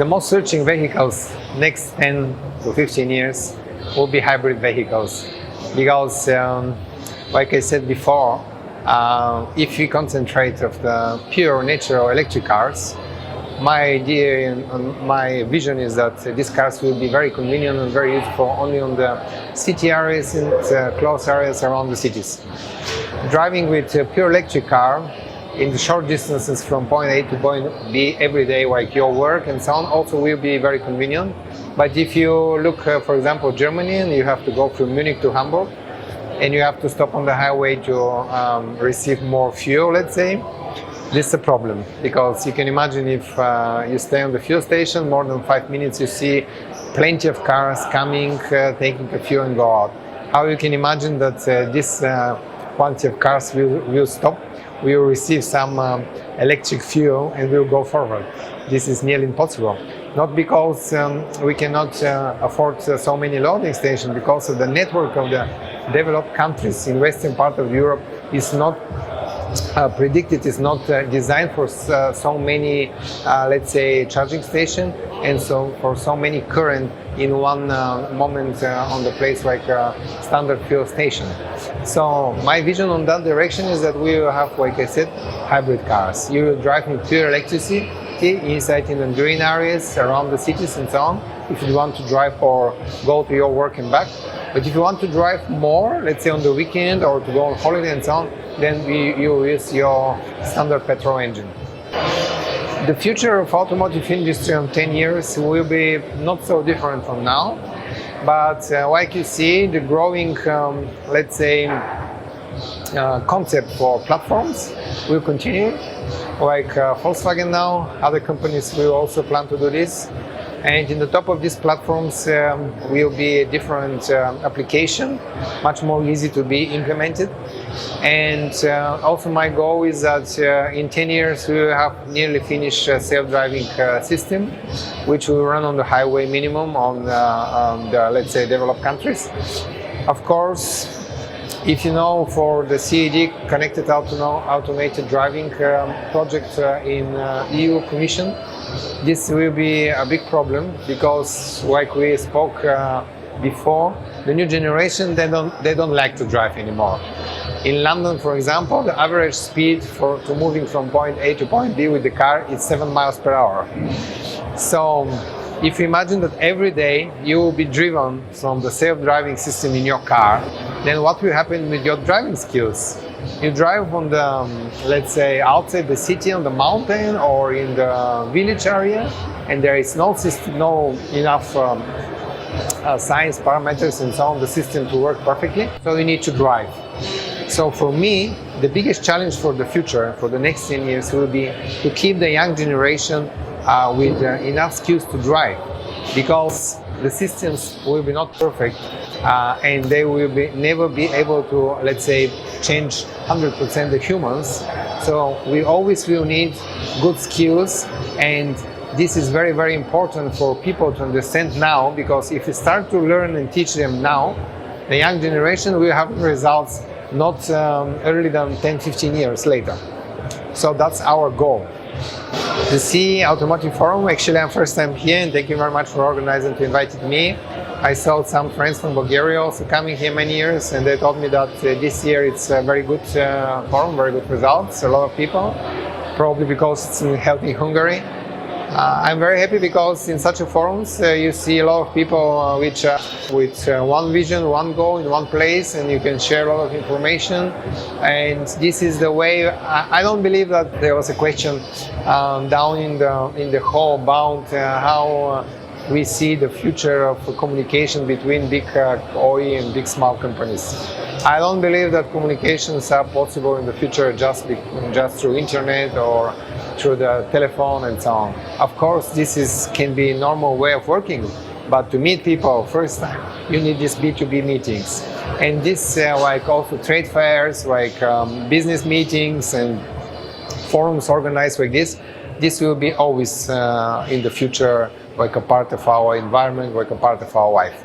The most searching vehicles next 10 to 15 years will be hybrid vehicles, because like I said before, if we concentrate on the pure natural electric cars, my idea and my vision is that these cars will be very convenient and very useful only on the city areas and close areas around the cities. Driving with a pure electric car in the short distances from point A to point B every day, like your work and so on, also will be very convenient. But if you look, for example, Germany, and you have to go from Munich to Hamburg, and you have to stop on the highway to receive more fuel, let's say, this is a problem, because you can imagine if you stay on the fuel station more than 5 minutes, you see plenty of cars coming, taking the fuel and go out. How you can imagine that this quantity of cars will stop, we will receive some electric fuel and will go forward. This is nearly impossible. Not because we cannot afford so many loading stations, because of the network of the developed countries in western part of Europe is not predicted, is not designed for so many, let's say, charging stations, and so for so many current in one moment on the place like a standard fuel station. So my vision on that direction is that we will have, like I said, hybrid cars. You will drive in pure electricity inside in the green areas around the cities and so on, if you want to drive or go to your work and back. But if you want to drive more, let's say on the weekend or to go on holiday and so on, then you use your standard petrol engine. The future of automotive industry in 10 years will be not so different from now, but like you see, the growing, let's say, concept for platforms will continue. Like Volkswagen now, other companies will also plan to do this. And in the top of these platforms will be a different application, much more easy to be implemented. And also my goal is that in 10 years we will have nearly finished self-driving system, which will run on the highway minimum on the, let's say, developed countries. Of course, if you know, for the CAD, Connected Automated Driving project in EU Commission, this will be a big problem, because, like we spoke before, the new generation, they don't like to drive anymore. In London, for example, the average speed to moving from point A to point B with the car is 7 miles per hour. So if you imagine that every day you will be driven from the self-driving system in your car, then what will happen with your driving skills? You drive on the, let's say, outside the city, on the mountain or in the village area, and there is no system, no enough science parameters and so on, the system to work perfectly, so you need to drive. So for me, the biggest challenge for the future, for the next 10 years, will be to keep the young generation with enough skills to drive, because the systems will be not perfect and they will never be able to, let's say, change 100% the humans. So we always will need good skills, and this is very, very important for people to understand now, because if you start to learn and teach them now, the young generation will have results not earlier than 10-15 years later. So that's our goal. The CE Automotive Forum, actually I'm first time here, and thank you very much for organizing to invite me. I saw some friends from Bulgaria also coming here many years, and they told me that this year it's a very good forum, very good results, a lot of people, probably because it's held in Hungary. I'm very happy because in such a forums you see a lot of people with one vision, one goal in one place, and you can share a lot of information. And this is the way. I don't believe that there was a question down in the hall about how we see the future of communication between big OE and big small companies. I don't believe that communications are possible in the future just through internet or through the telephone and so on. Of course, this can be a normal way of working, but to meet people first time, you need these B2B meetings. And this, like also trade fairs, like business meetings and forums organized like this will be always in the future like a part of our environment, like a part of our life.